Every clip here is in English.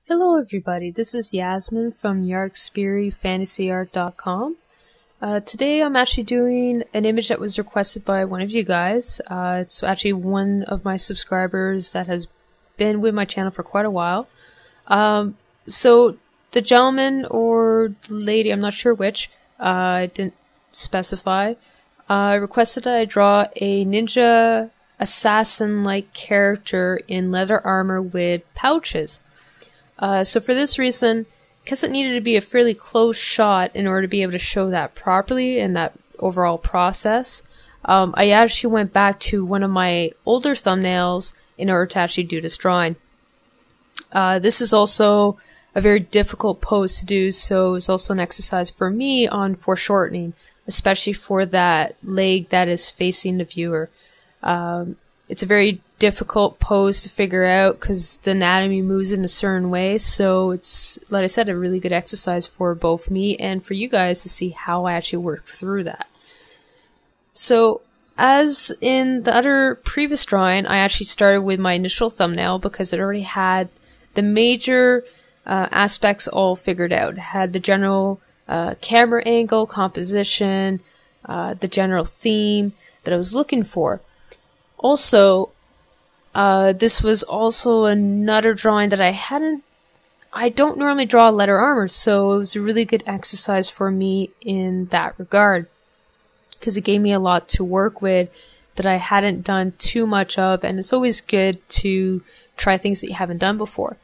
Hello everybody, this is Yasmin from Yarkspiri fantasyart.com. Today I'm actually doing an image that was requested by one of you guys. It's actually one of my subscribers that has been with my channel for quite a while. So the gentleman or the lady, I'm not sure which, I didn't specify, requested that I draw a ninja assassin-like character in leather armor with pouches. So for this reason, because it needed to be a fairly close shot in order to be able to show that properly and that overall process, I actually went back to one of my older thumbnails in order to actually do this drawing. This is also a very difficult pose to do, so it's also an exercise for me on foreshortening, especially for that leg that is facing the viewer. It's a very difficult pose to figure out because the anatomy moves in a certain way, so it's, like I said, a really good exercise for both me and for you guys to see how I actually work through that. So as in the other previous drawing, I actually started with my initial thumbnail because it already had the major aspects all figured out. It had the general camera angle, composition, the general theme that I was looking for. Also, this was also another drawing that I don't normally draw leather armor, so it was a really good exercise for me in that regard, because it gave me a lot to work with that I hadn't done too much of, and it's always good to try things that you haven't done before.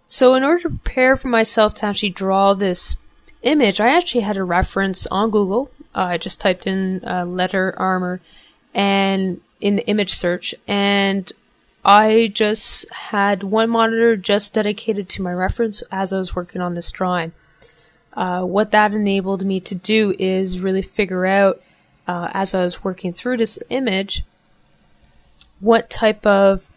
So in order to prepare for myself to actually draw this image, I actually had a reference on Google. I just typed in leather armor and in the image search, and I just had one monitor just dedicated to my reference as I was working on this drawing. What that enabled me to do is really figure out, as I was working through this image, what type of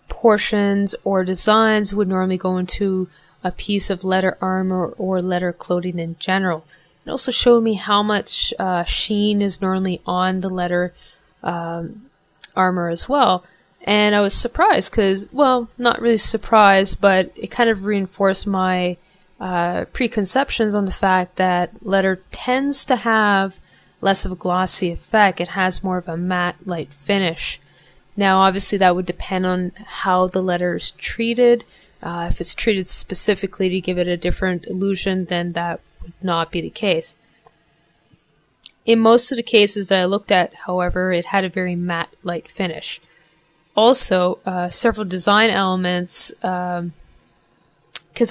portions or designs would normally go into a piece of leather armor or leather clothing in general. It also showed me how much sheen is normally on the leather armor as well, and I was surprised because, well, not really surprised, but it kind of reinforced my preconceptions on the fact that leather tends to have less of a glossy effect. It has more of a matte light finish. Now obviously that would depend on how the leather is treated. If it's treated specifically to give it a different illusion, then that would not be the case. In most of the cases that I looked at, however, it had a very matte light finish. Also, several design elements, because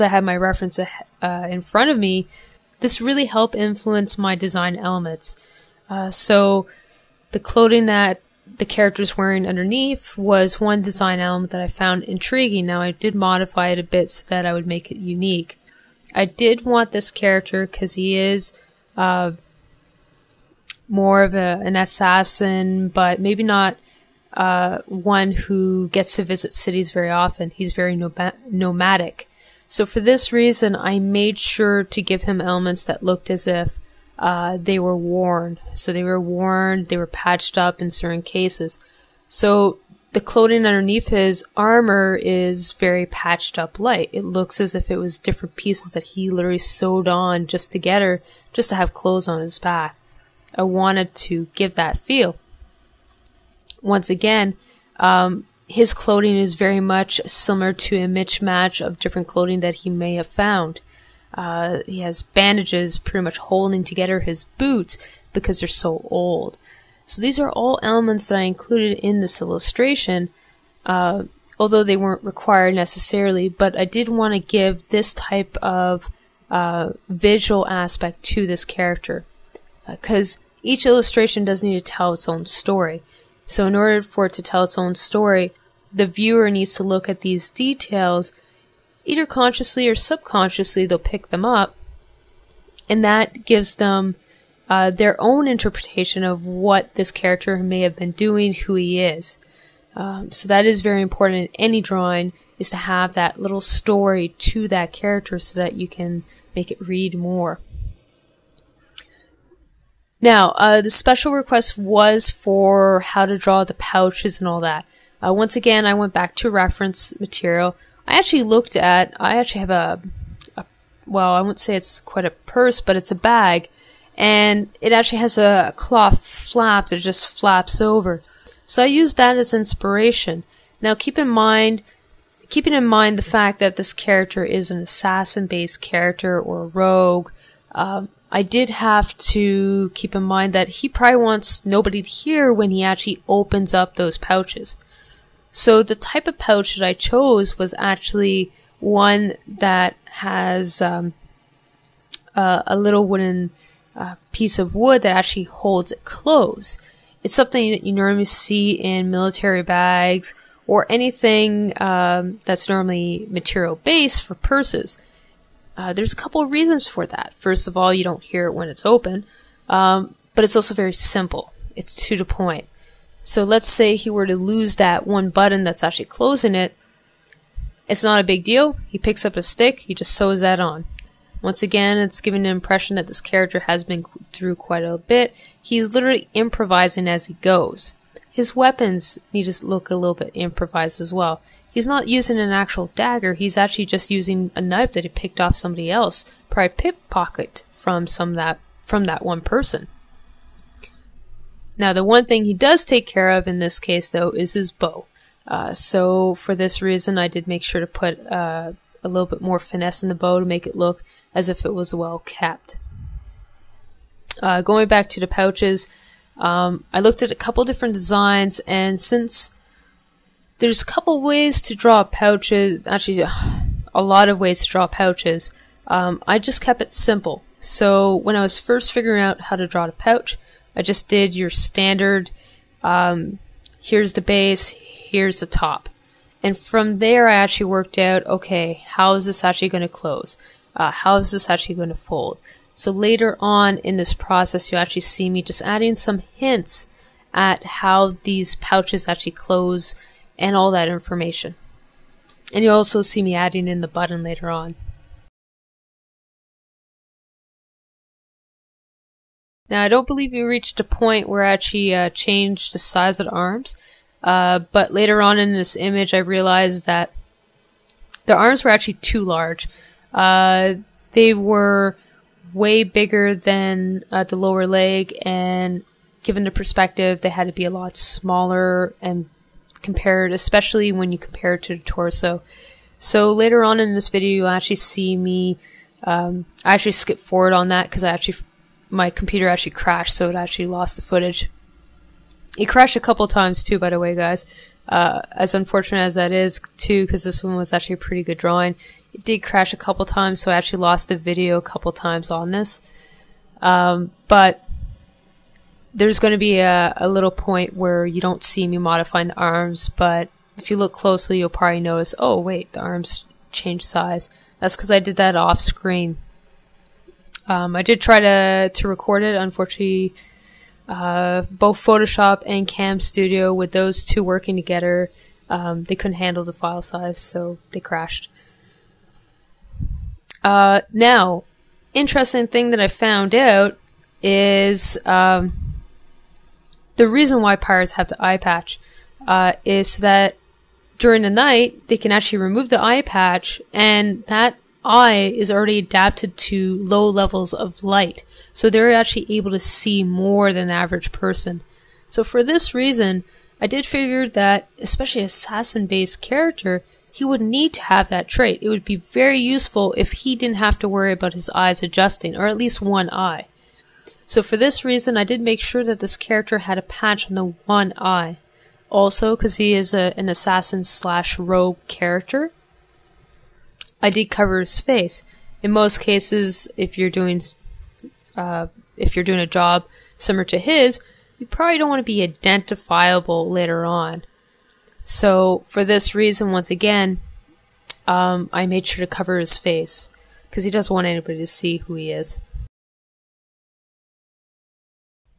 I had my reference in front of me, this really helped influence my design elements. So the clothing that the character's wearing underneath was one design element that I found intriguing. Now I did modify it a bit so that I would make it unique. I did want this character because he is more of an assassin, but maybe not one who gets to visit cities very often. He's very nomadic. So for this reason, I made sure to give him elements that looked as if they were worn. So they were worn, they were patched up in certain cases. So the clothing underneath his armor is very patched up light. It looks as if it was different pieces that he literally sewed on just together, just to have clothes on his back. I wanted to give that feel. Once again, his clothing is very much similar to a mismatch of different clothing that he may have found. He has bandages pretty much holding together his boots because they're so old. So these are all elements that I included in this illustration, although they weren't required necessarily, but I did want to give this type of visual aspect to this character. Because each illustration does need to tell its own story. So in order for it to tell its own story, the viewer needs to look at these details, either consciously or subconsciously they'll pick them up, and that gives them their own interpretation of what this character may have been doing, who he is. So that is very important in any drawing, is to have that little story to that character so that you can make it read more. Now, the special request was for how to draw the pouches and all that. Once again, I went back to reference material. I actually have well, I wouldn't say it's quite a purse, but it's a bag, and it actually has a cloth flap that just flaps over. So I used that as inspiration. Now keeping in mind the fact that this character is an assassin-based character or a rogue, I did have to keep in mind that he probably wants nobody to hear when he actually opens up those pouches. So the type of pouch that I chose was actually one that has a little wooden piece of wood that actually holds it closed. It's something that you normally see in military bags or anything that's normally material based for purses. There's a couple of reasons for that. First of all, you don't hear it when it's open, but it's also very simple. It's to the point. So let's say he were to lose that one button that's actually closing it. It's not a big deal. He picks up a stick, he just sews that on. Once again, it's giving an impression that this character has been through quite a bit. He's literally improvising as he goes. His weapons need to look a little bit improvised as well. He's not using an actual dagger, he's actually just using a knife that he picked off somebody else, probably pickpocket from that one person. Now the one thing he does take care of in this case though is his bow. So for this reason I did make sure to put a little bit more finesse in the bow to make it look as if it was well kept. Going back to the pouches, I looked at a couple different designs, and since there's a couple ways to draw pouches, actually a lot of ways to draw pouches, I just kept it simple. So when I was first figuring out how to draw the pouch, I just did your standard, here's the base, here's the top. And from there I actually worked out, okay, how is this actually going to close? How is this actually going to fold? So later on in this process, you actually see me just adding some hints at how these pouches actually close and all that information. And you'll also see me adding in the button later on. Now I don't believe we reached a point where I actually changed the size of the arms, but later on in this image I realized that the arms were actually too large. They were way bigger than the lower leg, and given the perspective they had to be a lot smaller and compared, especially when you compare it to the torso. So later on in this video you'll actually see me I actually skipped forward on that because my computer actually crashed, so it actually lost the footage. It crashed a couple times too, by the way, guys. As unfortunate as that is too, because this one was actually a pretty good drawing. It did crash a couple times, so I actually lost the video a couple times on this. But there's going to be a little point where you don't see me modifying the arms, but if you look closely you'll probably notice, oh wait, the arms changed size. That's because I did that off screen. I did try to record it. Unfortunately, both Photoshop and Cam Studio, with those two working together, they couldn't handle the file size, so they crashed. Now, interesting thing that I found out is the reason why pirates have the eye patch is that during the night they can actually remove the eye patch, and that eye is already adapted to low levels of light, so they're actually able to see more than the average person. So for this reason, I did figure that, especially an assassin-based character, he would need to have that trait. It would be very useful if he didn't have to worry about his eyes adjusting, or at least one eye. So for this reason, I did make sure that this character had a patch on the one eye. Also, because he is an assassin/rogue character, I did cover his face. In most cases, if you're doing a job similar to his, you probably don't want to be identifiable later on. So for this reason, once again, I made sure to cover his face because he doesn't want anybody to see who he is.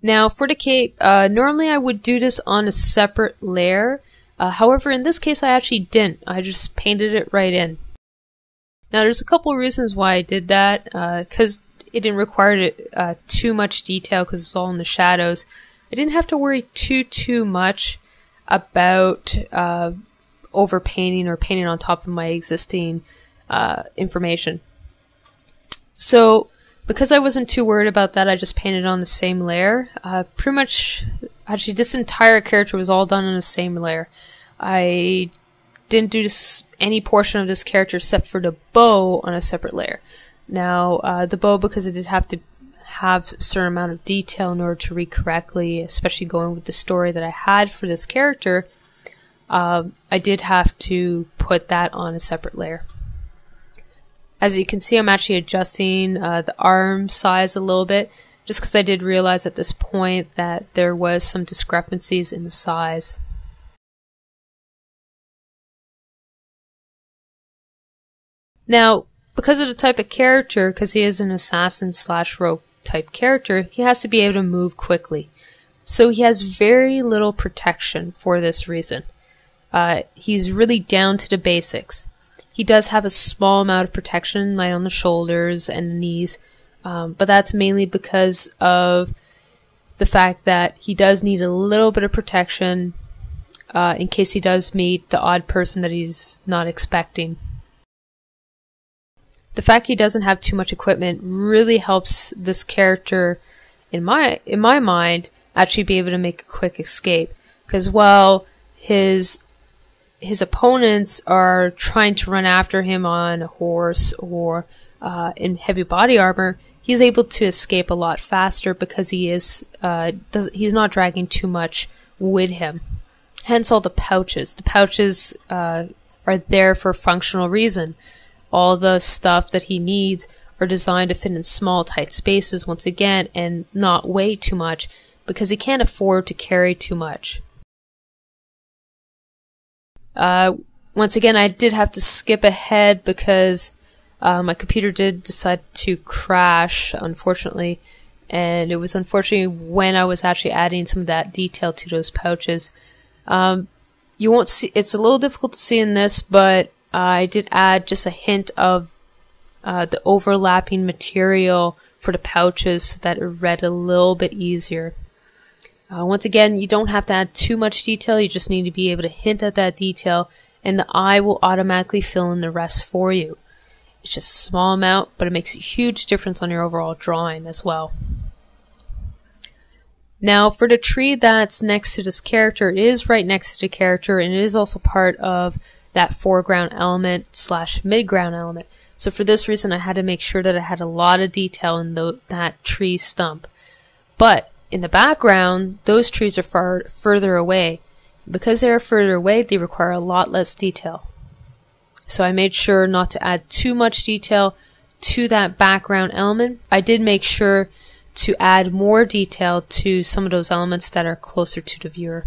Now for the cape, normally I would do this on a separate layer. However, in this case I actually didn't. I just painted it right in. Now there's a couple of reasons why I did that, because it didn't require too much detail because it's all in the shadows. I didn't have to worry too much about overpainting or painting on top of my existing information. So because I wasn't too worried about that, I just painted on the same layer. Pretty much, actually, this entire character was all done on the same layer. I didn't do any portion of this character except for the bow on a separate layer. Now, the bow, because it did have to have a certain amount of detail in order to read correctly, especially going with the story that I had for this character, I did have to put that on a separate layer. As you can see, I'm actually adjusting the arm size a little bit, just because I did realize at this point that there was some discrepancies in the size. Now, because of the type of character, because he is an assassin / rogue type character, he has to be able to move quickly. So he has very little protection for this reason. He's really down to the basics. He does have a small amount of protection, like on the shoulders and the knees, but that's mainly because of the fact that he does need a little bit of protection in case he does meet the odd person that he's not expecting. The fact he doesn't have too much equipment really helps this character, in my mind, actually be able to make a quick escape. Because while his opponents are trying to run after him on a horse or in heavy body armor, he's able to escape a lot faster because he's not dragging too much with him. Hence all the pouches. The pouches are there for a functional reason. All the stuff that he needs are designed to fit in small, tight spaces once again and not weigh too much because he can't afford to carry too much. Once again, I did have to skip ahead because my computer did decide to crash, unfortunately, and it was unfortunately when I was actually adding some of that detail to those pouches. You won't see, it's a little difficult to see in this, but I did add just a hint of the overlapping material for the pouches so that it read a little bit easier. Once again, you don't have to add too much detail, you just need to be able to hint at that detail, and the eye will automatically fill in the rest for you. It's just a small amount, but it makes a huge difference on your overall drawing as well. Now, for the tree that's next to this character, it is right next to the character, and it is also part of that foreground element / midground element. So for this reason, I had to make sure that I had a lot of detail in that tree stump. But in the background, those trees are further away. Because they are further away, they require a lot less detail. So I made sure not to add too much detail to that background element. I did make sure to add more detail to some of those elements that are closer to the viewer.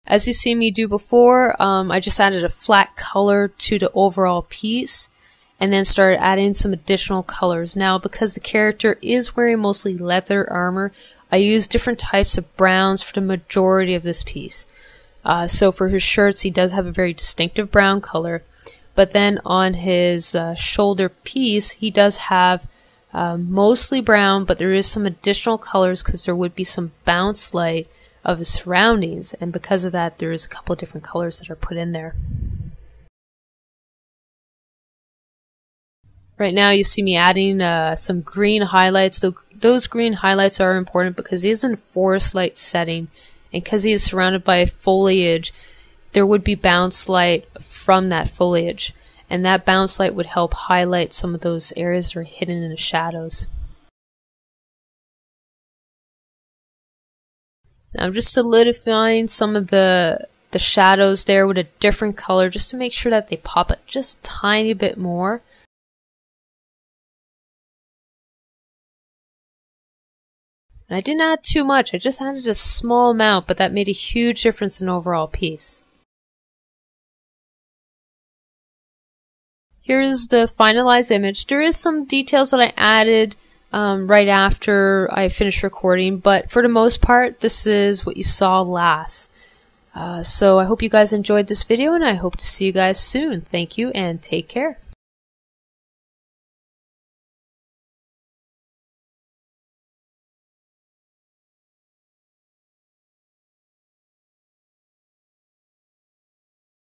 As you see me do before, I just added a flat color to the overall piece and then started adding some additional colors. Now, because the character is wearing mostly leather armor, I used different types of browns for the majority of this piece. So for his shirts, he does have a very distinctive brown color, but then on his shoulder piece, he does have mostly brown, but there is some additional colors because there would be some bounce light of his surroundings, and because of that there is a couple of different colors that are put in there. Right now you see me adding some green highlights. Those green highlights are important because he is in a forest light setting, and because he is surrounded by foliage, there would be bounce light from that foliage, and that bounce light would help highlight some of those areas that are hidden in the shadows. Now I'm just solidifying some of the shadows there with a different color just to make sure that they pop up just a tiny bit more. And I didn't add too much, I just added a small amount, but that made a huge difference in the overall piece. Here's the finalized image. There is some details that I added right after I finished recording, but for the most part, this is what you saw last. So I hope you guys enjoyed this video, and I hope to see you guys soon. Thank you, and take care.